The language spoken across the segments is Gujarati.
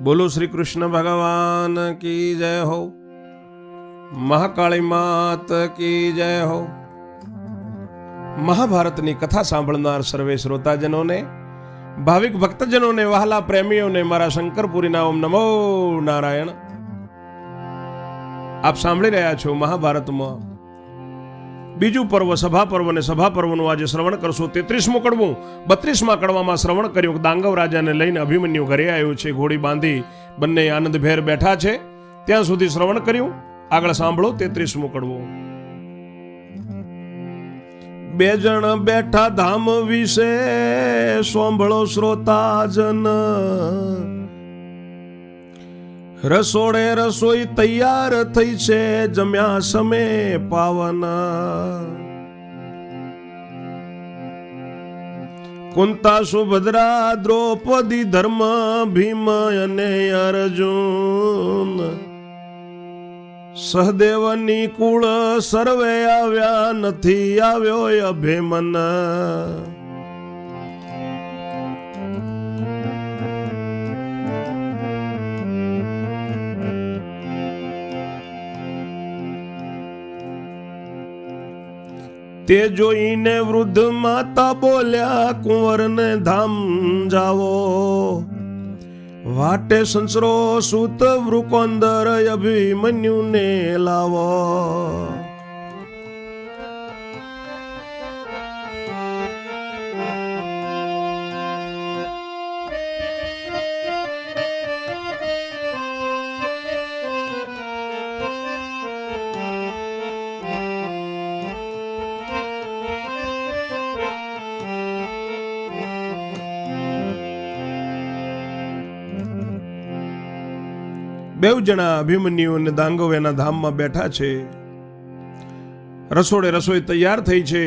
બોલો શ્રી કૃષ્ણ ભગવાન કી જય હો, મહાકાળી માત કી જય હો। મહાભારતની કથા સાંભળનાર સર્વે શ્રોતાજનોને, ભાવિક ભક્તજનોને, વહાલા પ્રેમીઓને મારા શંકરપુરીના ઓમ નમો નારાયણ। આપ સાંભળી રહ્યા છો મહાભારતમાં બીજું પર્વ સભા પર્વ, અને સભા પર્વનું આજે શ્રવણ કરશું 33મું કડવું। 32મા કડવામાં શ્રવણ કર્યું દાંગવ રાજાને લઈને અભિમન્યુ ઘરે આવ્યો છે, ઘોડી બાંધી બંને આનંદભેર બેઠા છે, ત્યાં સુધી શ્રવણ કર્યું। આગળ સાંભળો 33મું કડવું। બે જણ બેઠા ધામ વિશે સાંભળો શ્રોતાજન, રસોડે રસોઈ તૈયાર થઈ છે, જમ્યા સમે પાવન। કુંતા સુભદ્રા દ્રૌપદી ધર્મ ભીમ અને અર્જુન, સહદેવની કુળ સર્વે આવ્યા, નથી આવ્યો અભિમન। તે જોઈને વૃદ્ધ માતા બોલ્યા, કુંવરને ધામ જાવો, વાટે સંસરો સૂત વૃકોંદર અભિમન્યુને લાવો। બેઉ જણા અભિમન્યુ અને દાંગવ એના ધામમાં બેઠા છે, રસોડે રસોઈ તૈયાર થઈ છે,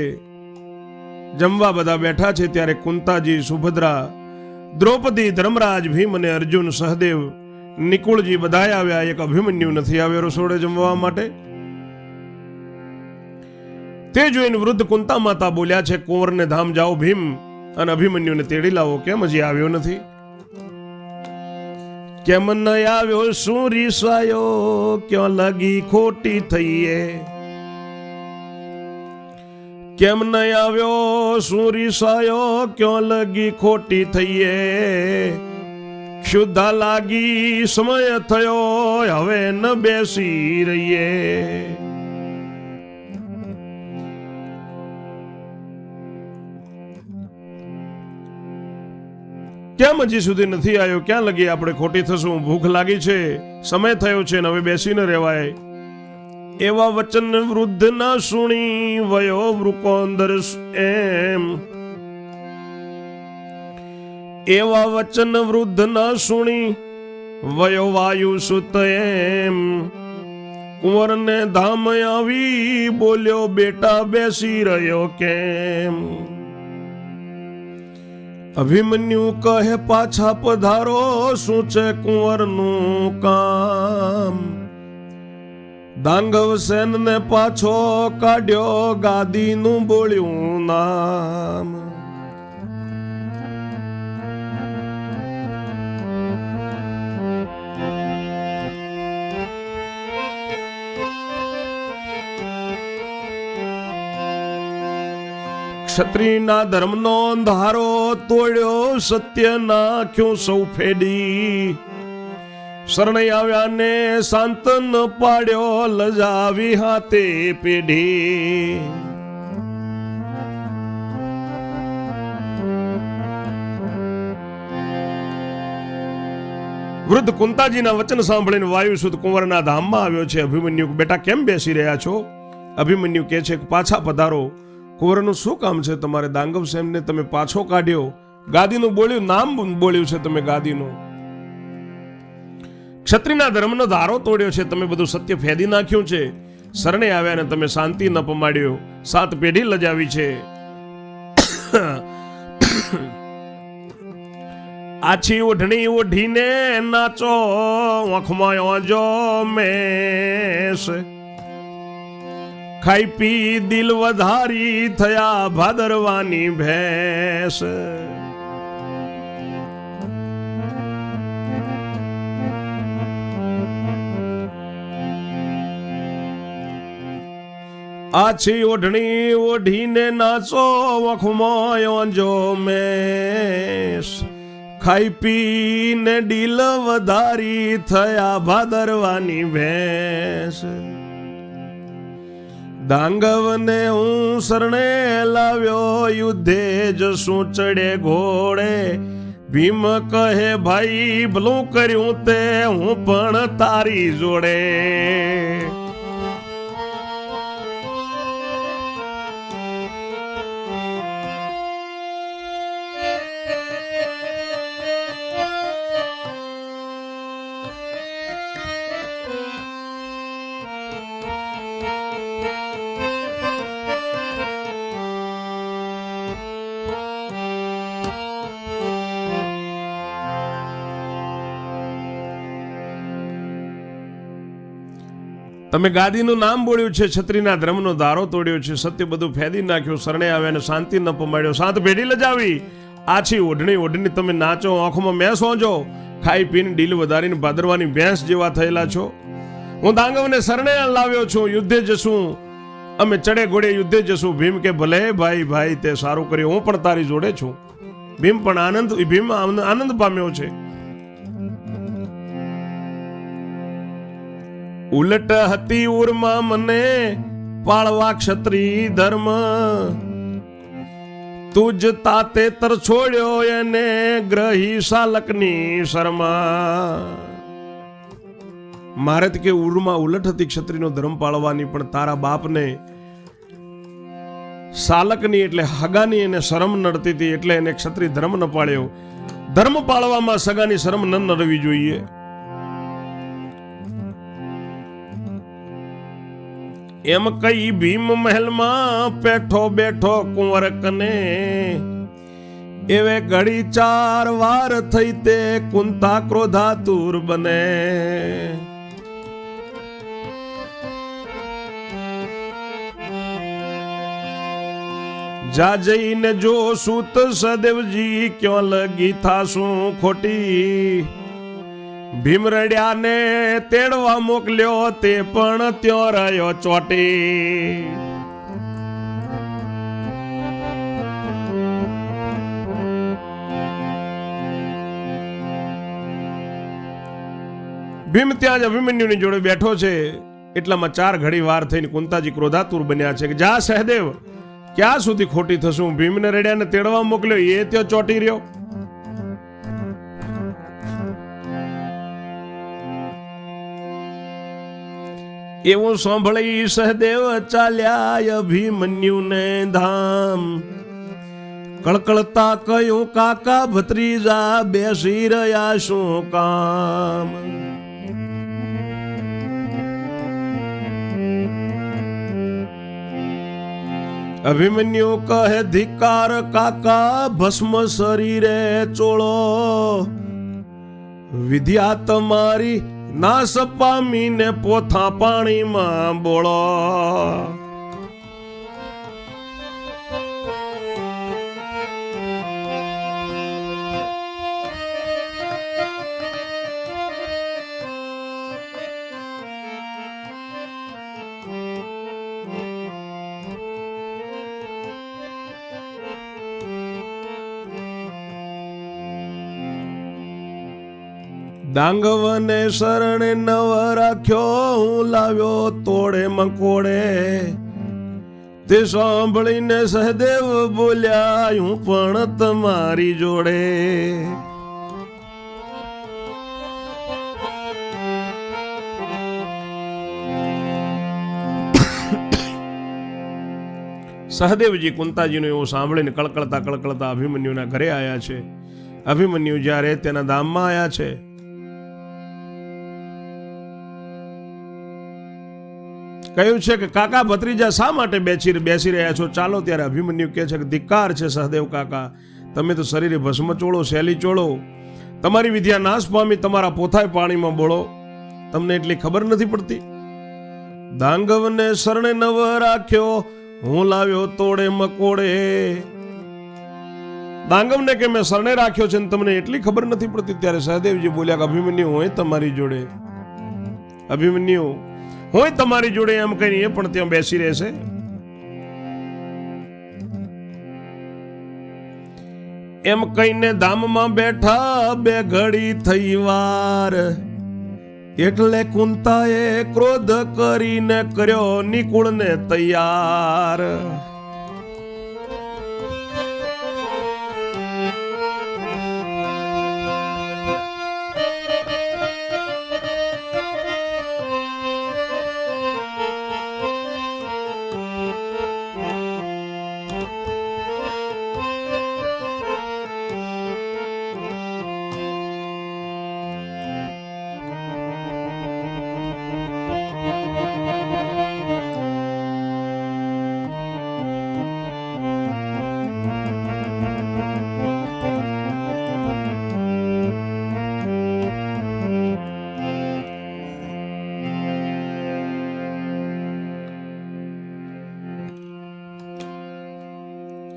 જમવા બધા બેઠા છે। ત્યારે કુંતાજી, સુભદ્રા, દ્રૌપદી, ધર્મરાજ, ભીમ અને અર્જુન, સહદેવ, નિકુળજી બધાય આવ્યા, એક અભિમન્યુ નથી આવ્યો રસોડે જમવા માટે। તે જોઈને વૃદ્ધ કુંતા માતા બોલ્યા છે, કુંવરને ધામ જાઓ ભીમ અને અભિમન્યુને તેડી લાવો, કેમ હજી આવ્યો નથી? કેમ ન આવ્યો શું રીસાયો, ક્યાં લગી ખોટી થઈએ? કેમ ન આવ્યો શું રીસાયો, ક્યાં લગી ખોટી થઈએ? ક્ષુધા લાગી સમય થયો, હવે ન બેસી રહીએ। કેમ હજી સુધી નથી આવ્યો? ક્યાં લગી આપણે ખોટી થશું? ભૂખ લાગી છે, સમય થયો છે, હવે બેસી ન રહેવાય। એવા વચન વૃદ્ધ ના સુણી, વયો વૃકોંદર એમ। એવા વચન વૃદ્ધ ના સુણી, વયો વાયુ સુત એમ। કુંવરને ધામ આવી બોલ્યો, બેટા બેસી રહ્યો કેમ? અભિમન્યુ કહે, પાછા પધારો, શું છે કુંવરનું કામ? દાંગવ સેનને પાછો કાઢ્યો, ગાદીનું બોલ્યું નામ। ક્ષત્રિયના ધર્મનો અંધારો તોડ્યો, સત્ય નાખ્યું સૌ ફેડી। શરણે આવ્યા ને શાંત ન પાડ્યો, લજાવી હાથે પેઢી। વૃદ્ધ કુંતાજીના વચન સાંભળીને વાયુસુત કુંવરના ધામમાં આવ્યો છે। અભિમન્યુ, બેટા કેમ બેસી રહ્યા છો? અભિમન્યુ કહે છે, પાછા પધારો, કુંવરનું શું કામ છે તમારે? દાંગવ સેનને તમે પાછો કાઢ્યો, ગાદીનું બોલ્યું નામ બોલ્યું છે તમે ગાદીનું। ક્ષત્રિયના ધર્મનો ધારો તોડ્યો છે, તમે બધું સત્ય ફેદી નાખ્યું છે। શરણે આવ્યા ને તમે શાંતિ ન પમાડ્યો, 7 પેઢી લજાવી છે। આછી ઓઢણી ઓઢીને નાચો, આંખમાં ઓજો મેસ। ખાઈ પી દિલ વધારી થયા ભાદરવાની ભેંસ। આછી ઓઢણી ઓઢીને નાચો વખમોયો જો મેશ ખાઈ પીને ડીલ વધારી થયા ભાદરવાની ભેંસ દાંગવને હું શરણે લાવ્યો યુદ્ધે જશું ચડે ઘોડે ભીમ કહે ભાઈ ભલું કર્યું તે હું પણ તારી જોડે તમે ગાદીનું નામ બોલ્યું છે, છત્રીના ધર્મનો ધારો તોડ્યો છે, સત્ય બધું ફેદી નાખ્યું, શરણે આવ્યા ને શાંતિ ન પમાડ્યો, સાત ભેડી લજાવી આછી ઓઢણી ઓઢણી તમે નાચો, આંખોમાં મેં સોંજો, ખાઈ પીને ડીલ વધારીને ભાદરવાની ભેંસ જેવા થયેલા છો. હું દાંગવને શરણે લાવ્યો છું, યુદ્ધે જશું અમે ચડે ઘોડે યુદ્ધે જશું. ભીમ કે ભલે ભાઈ ભાઈ તે સારું કર્યું, હું પણ તારી જોડે છું. ભીમ આનંદ પામ્યો છે. ઉલટ હતી ઉરમાં મને પાળવા ક્ષત્રિય ધર્મ, તુજ તાતે તર છોડ્યો એને ગ્રહી શાલકની શર્મા. મારે કે ઉરમાં ઉલટ હતી ક્ષત્રિયનો ધર્મ પાળવાની, પણ તારા બાપને શાલકની એટલે હગાની એને શરમ નડતી હતી, એટલે એને ક્ષત્રિય ધર્મ ન પાળ્યો. ધર્મ પાળવામાં સગાની શરમ ન નડવી જોઈએ. એમ કઈ ભીમ મહેલમાં બેઠો બેઠો કુંવર કને, એવે ઘડી 4 વાર થઈ તે કુંતા ક્રોધાતુર બને. જા જઈને જો સૂત સદેવજી ક્યાં લગી થાશું ખોટી, ભીમ રડ્યાને તેડવા મોકલ્યો તે પણ ત્યાં રહ્યો ચોટી. ભીમ ત્યાં જ અભિમન્યુની જોડે બેઠો છે, એટલામાં 4 ઘડી વાર થઈને કુંતાજી ક્રોધાતુર બન્યા છે કે જા સહદેવ ક્યાં સુધી ખોટી થશું. ભીમને રડ્યાને તેડવા મોકલ્યો એ ત્યાં ચોટી રહ્યો. એવું સાંભળી સહદેવ ચાલ્યા અભિમન્યુને ધામ, કળકળતા કયું કાકા ભત્રીજા બેસી રહ્યા શું કામ. અભિમન્યુ કહે ધિકાર કાકા ભસ્મ શરીરે ચોળો, વિદ્યા તમારી નાશ પામીને પોથા પાણીમાં બોળો. દાંગવને શરણે નવ રાખ્યો, હું લાવ્યો તોડે મકોડે. તે સાંભળીને સહદેવ બોલ્યા હું પણ તમારી જોડે. સહદેવજી કુંતાજીનું એવું સાંભળીને કળકળતા કળકળતા અભિમન્યુના ઘરે આવ્યા છે. અભિમન્યુ જ્યારે તેના ધામમાં આવ્યા છે, કહ્યું છે કે કાકા ભત્રીજા શા માટે બેસી રહ્યા છો, ચાલો. ત્યારે અભિમન્યુ કહે છે કે ધિક્કાર છે સહદેવ કાકા, તમે તો શરીરે ભસ્મ ચોળો, શૈલી ચોળો, તમારી વિદ્યા નાશ પામી, તમારા પોથાય પાણીમાં બોળો, તમને એટલી ખબર નથી પડતી. દાંગવને શરણે નવ રાખ્યો, હું લાવ્યો તોડે મકોડે. દાંગવને કે મેં શરણે રાખ્યો છે ને તમને એટલી ખબર નથી પડતી. ત્યારે સહદેવજી બોલ્યા કે અભિમન્યુ હોય તમારી જોડે, અભિમન્યુ હોય તમારી જોડે એમ કહીને એ પણ ત્યાં બેસી રહેશે. એમ કહીને ધામમાં બેઠા બે ઘડી થઈ વાર, એટલે કુંતાએ ક્રોધ કરીને કર્યો નિકુળને તૈયાર.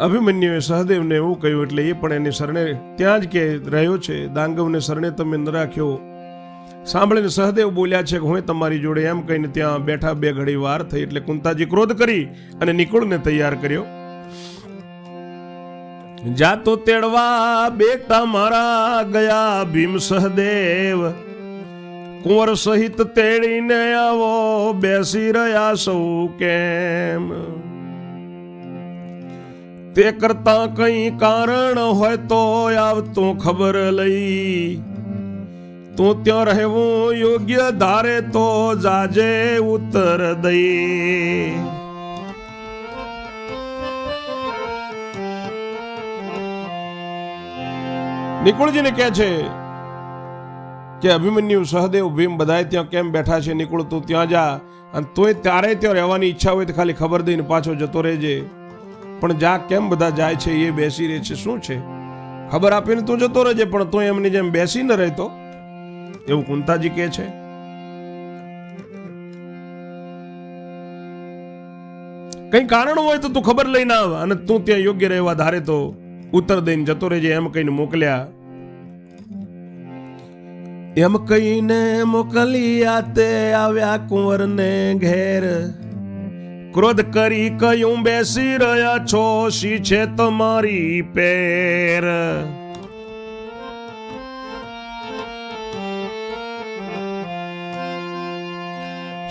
અભિમન્યુએ સહદેવને એવું કહ્યું એટલે એ પણ એની શરણે ત્યાં જ કે રહ્યો છે. દાંગવને શરણે તમે ન રાખ્યો. સાંભળીને સહદેવ બોલ્યા છે કે હું તમારી જોડે, એમ કહીને ત્યાં બેઠા બે ઘડી વાર થઈ એટલે કુંતાજી ક્રોધ કરી અને નિકુળને તૈયાર કર્યો. જાતો તેડવા બેટા મારા ગયા ભીમ સહદેવ, કુંવર સહિત તેડીને આવો બેસી રહ્યા સૌ કેમ. તે કરતા કઈ કારણ હોય તો આવતું ખબર લઈ, તું ત્યાં રહેવું યોગ્ય ધારે તો જાજે ઉત્તર દઈ. નિકુળજીને કહે છે કે અભિમન્યુ, સહદેવ, ભીમ બધાય ત્યાં કેમ બેઠા છે? નિકુળ તું ત્યાં જા, અને તોય ત્યારે ત્યાં રહેવાની ઈચ્છા હોય તો ખાલી ખબર દઈને પાછો જતો રહેજે. પણ જા, કેમ બધા જાય છે? એ બેસી રહે છે, શું છે? ખબર આપીને તું જતો રહેજે, પણ તું એમની જેમ બેસી ન રહેતો, એવું કુંતાજી કહે છે. કઈ કારણ હોય તો તું ખબર લઈને આવ, અને તું ત્યાં યોગ્ય રહેવા ધારે તો ઉત્તર દઈને જતો રહેજે, એમ કહીને મોકલ્યા. એમ કહીને મોકલ્યા તે આવ્યા કુંવરને ઘેર. ક્રોધ કરી કયું બેસી રહ્યા છો, શી છે તમારી પેર.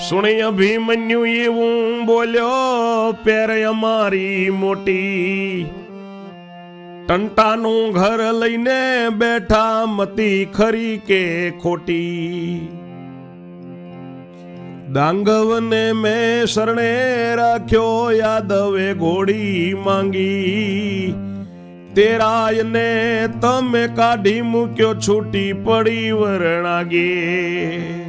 સુણી અભિમન્યુ એવું બોલ્યો, પેર અમારી મોટી, ટંટાનું ઘર લઈને બેઠા મતી ખરી કે ખોટી. દાંગવને મેં શરણે રાખ્યો, યાદવે ઘોડી માંગી, તેરાયને તમે કાઢી મૂક્યો, છૂટી પડી વરણાગી.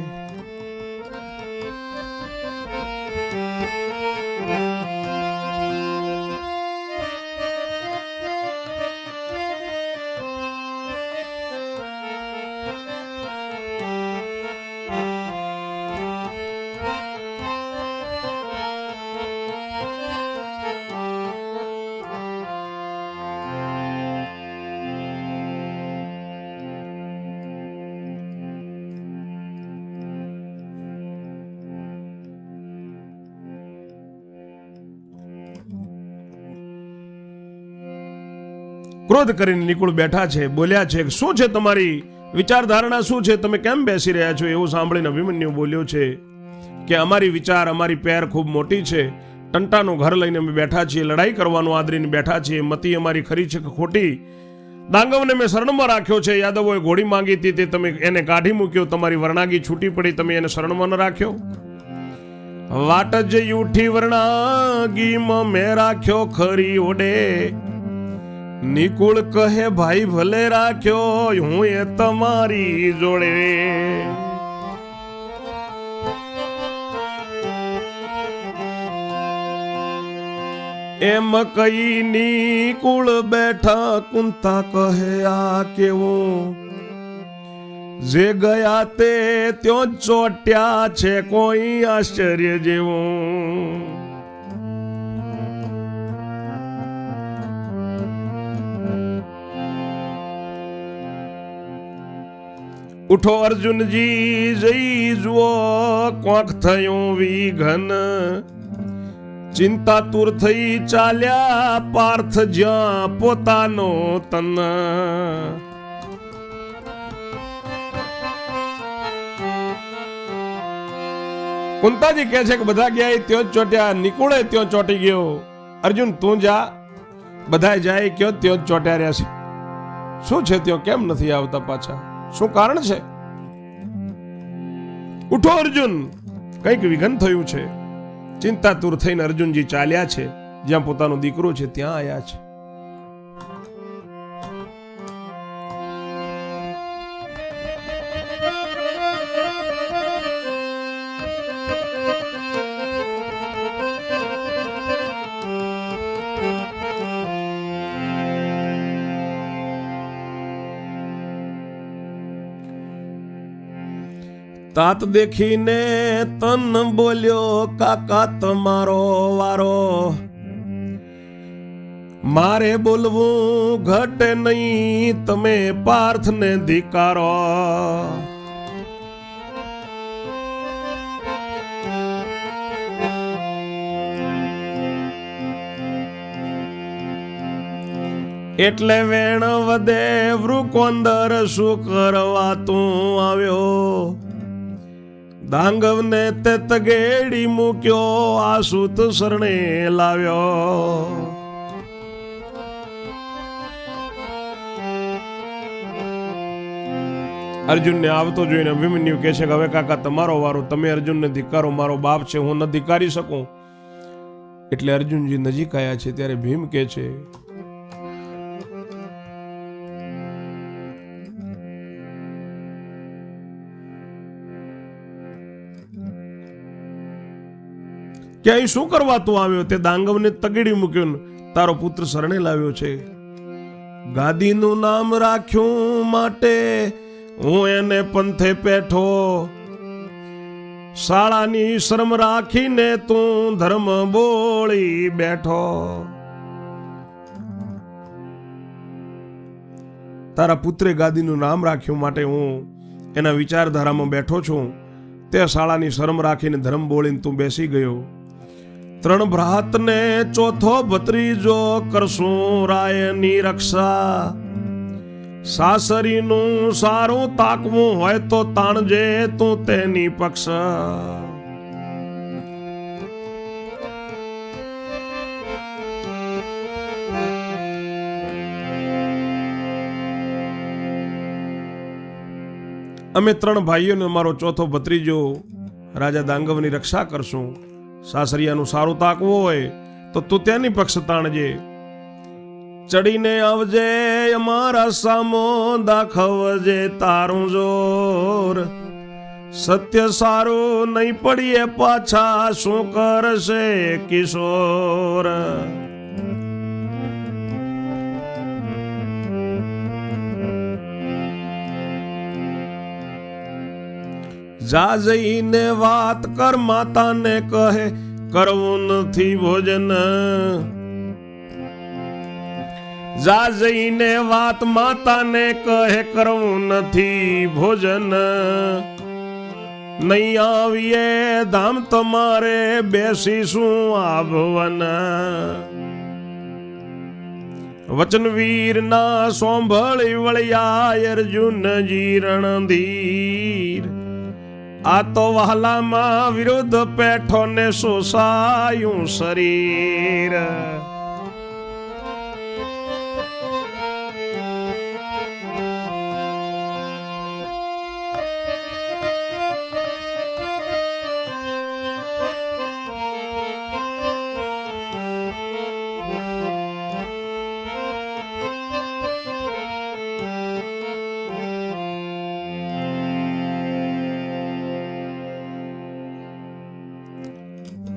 ક્રોધ કરીને નિકુળ બેઠા છે, બોલ્યા છે, શું છે તમારી વિચારધારણા, શું છે? તમે કેમ બેસી રહ્યા છો? એવું સાંભળીને અભિમન્યુ બોલ્યો છે કે અમારી વિચાર, અમારી પેર ખૂબ મોટી છે. ટંટાનું ઘર લઈને અમે બેઠા છીએ, લડાઈ કરવાનું આદરીને બેઠા છીએ. મતી અમારી ખરી છે કે ખોટી? દાંગવને મેં શરણમાં રાખ્યો છે, યાદવોએ ઘોડી માંગી હતી, તે તમે એને કાઢી મૂક્યો. તમારી વરણાગી છૂટી પડી, તમે એને શરણમાં ન રાખ્યો. વાટ જ ઉઠી વરણાગીમાં મેં રાખ્યો ખરી ઓડે. નિકુળ કહે, ભાઈ ભલે રાખ્યો, હું એ તમારી જોડે. એમ કઈ નિકુળ બેઠા, કુંતા કહે આ કેવું? જે ગયા તે ત્યો ચોટ્યા છે, કોઈ આશ્ચર્ય જેવું. ઉઠો અર્જુનજી, જઈ જુઓ કોક થયું વિઘન. ચિંતાતુર થઈ ચાલ્યા પાર્થ જ્યાં પોતાનો તન. કુંતાજી કહે છે કે બધા ગયા ત્યાં જ ચોટ્યા, નિકુળે ત્યાં ચોટી ગયો. અર્જુન તું જા, બધા જાય કયો ત્યાં જ ચોટ્યા રહ્યા છે. શું છે ત્યાં, કેમ નથી આવતા પાછા, શું કારણ છે? ઉઠો અર્જુન, કંઈક વિઘન થયું છે. ચિંતાતુર થઈને અર્જુનજી ચાલ્યા છે, જ્યાં પોતાનો દીકરો છે ત્યાં આવ્યા છે. તાત દેખીને તન બોલ્યો કાકા તમારો વારો, મારે બોલવું ઘટે નહીં તમે પાર્થને ધિકારો. એટલે વેણ વધે વૃકોંદર શું કરવા તું આવ્યો, દાંગવને તે તગેડી મૂક્યો આસુત શરણે લાવ્યો. અર્જુનને આવતો જોઈને અભિમન્યુ કહે છે કે હવે કાકા તમારો વારો, તમે અર્જુનને ધિક્કારો, મારો બાપ છે, હું ન ધિક્કારી શકું. એટલે અર્જુનજી નજીક આવ્યા છે ત્યારે ભીમ કહે છે કે અહીં શું કરવા તું આવ્યો? તે દાંગવને તગડી મૂક્યો, તારો પુત્ર શરણે લાવ્યો છે. ગાદીનું નામ રાખ્યું માટે હું એને પંથે પેઠો, શાળાની શરમ રાખીને તું ધર્મ બોળી બેઠો. તારા પુત્રે ગાદીનું નામ રાખ્યું માટે હું એના વિચારધારામાં બેઠો છું. તે શાળાની શરમ રાખીને ધર્મ બોલીને તું બેસી ગયો. ત્રણ ભ્રાતને ચોથો ભત્રીજો કરશું રાયની રક્ષા, સાસરીનું સારું તાકવું હોય તો તાણજે તું તેની પક્ષ. અમે ત્રણ ભાઈઓને મારો ચોથો ભત્રીજો રાજા દાંગવની રક્ષા કરશું. સાસરિયાનું સારું તાકવું હોય તો તું તેની પક્ષ તાણજે. ચડીને આવજે અમારા સામો, દાખવજે તારું જોર. સત્ય સારું નહીં પડીએ પાછા, શું કરશે કિશોર. જા જઈને વાત કર માતાને કહે કરવું નથી ભોજન. જા જઈને વાત માતાને કહે કરવું નથી ભોજન. નહીં આવીએ ધામ તમારે બેસીશું આ ભવન. વચનવીર ના સોંભળી વળ્યા અર્જુનજી રણધીર. આ તો વહાલામાં વિરુદ્ધ પેઠો ને સોસાયું શરીર.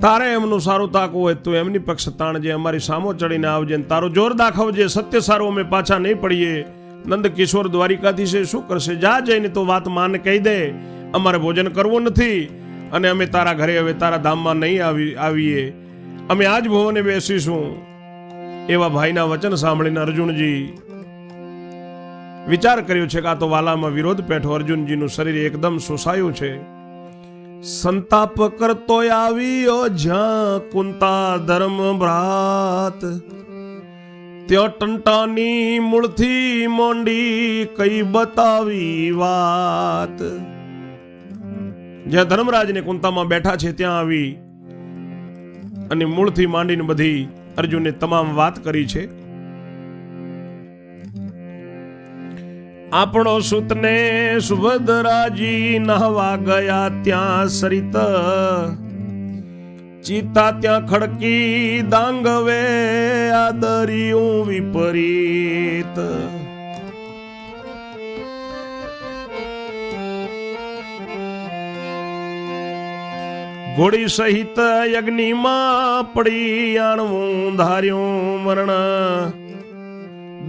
તારે એમનું સારું તાકવું હોય તો એમની પક્ષ તાણજે, અમારી સામો ચડીને આવજે, તારો જોર દાખવજે. સત્ય સારું અમે પાછા નહીં પડીએ. નંદ કિશોર દ્વારિકાથી છે, શું કરશે? જા જઈને તો વાત માને કહી દે, અમારે ભોજન કરવું નથી અને અમે તારા ઘરે હવે તારા ધામમાં નહીં આવીએ, અમે આજ ભવને બેસીશું. એવા ભાઈના વચન સાંભળીને અર્જુનજી વિચાર કર્યો છે કે આ તો વાલામાં વિરોધ પેઠો અર્જુનજીનું શરીર એકદમ શોષાયું છે. સંતાપ કરતો આવ્યો જ્યાં કુંતા ધર્મ ભ્રાત, ત્યાં ટંટાની મૂળથી મોંડી કઈ બતાવી વાત. જ્યાં ધર્મરાજ ને કુંતામાં બેઠા છે ત્યાં આવી અને મૂળથી માંડીને બધી અર્જુને તમામ વાત કરી છે. આપણો સૂતને સુભદ્રાજી નહવા ગયા ત્યાં સરિત, ચિતા ત્યાં ખડકી દાંગવે આદર્યું વિપરીત. ઘોડી સહિત યજ્ઞમાં પડી આણવું ધાર્યું મરણ,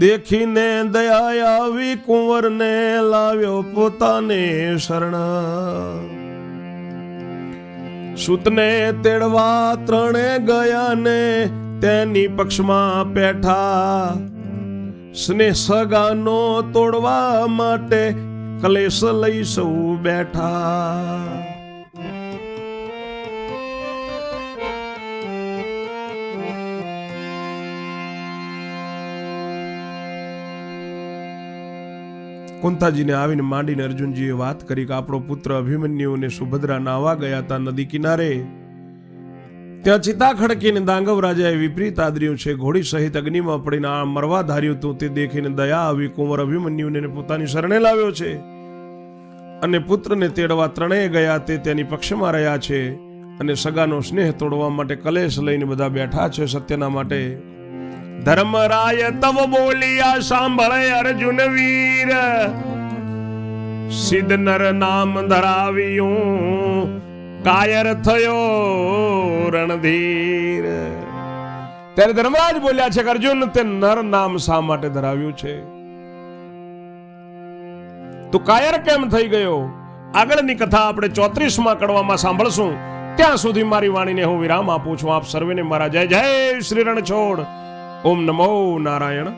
દેખીને દયા આવી કુંવરને લાવ્યો પોતાને શરણ. સૂતને તેડવા ત્રણે ગયા ને તેની પક્ષમાં પેઠા, સ્નેહ સગાનો તોડવા માટે કલેશ લઈ સૌ બેઠા. કુંતાજીને આવીને માંડીને અર્જુનજીએ વાત કરી કે આપણો પુત્ર અભિમન્યુ અને સુભદ્રા નાવા ગયા હતા નદી કિનારે, ત્યાં ચિતા ખડકીને દાંગવ રાજાએ વિપરીત આદર્યું છે. ઘોડી સહિત અગ્નિમાં પડીને આ મરવા ધાર્યું હતું, તે દેખીને દયા આવી કુંવર અભિમન્યુને પોતાની શરણે લાવ્યો છે. અને પુત્રને તેડવા ત્રણેય ગયા, તે તેની પક્ષમાં રહ્યા છે. અને સગાનો સ્નેહ તોડવા માટે કલેશ લઈને બધા બેઠા છે સત્યના માટે. ધર્મરાય તવ બોલિયા સાંભળે અર્જુન વીર, સિદ્ધ નર નામ ધરાવ્યું કાયર થયો રણધીર. ત્યારે ધર્મરાજ બોલ્યા છે કે અર્જુન તે નર નામ શા માટે ધરાવ્યું છે? તું કાયર કેમ થઈ ગયો? આગળની કથા આપણે 34માં કડવામાં સાંભળશું. ત્યાં સુધી મારી વાણીને હું વિરામ આપું છું. આપ સર્વેને મારા જય જય શ્રી રણછોડ. ઓમ નમો નારાયણ.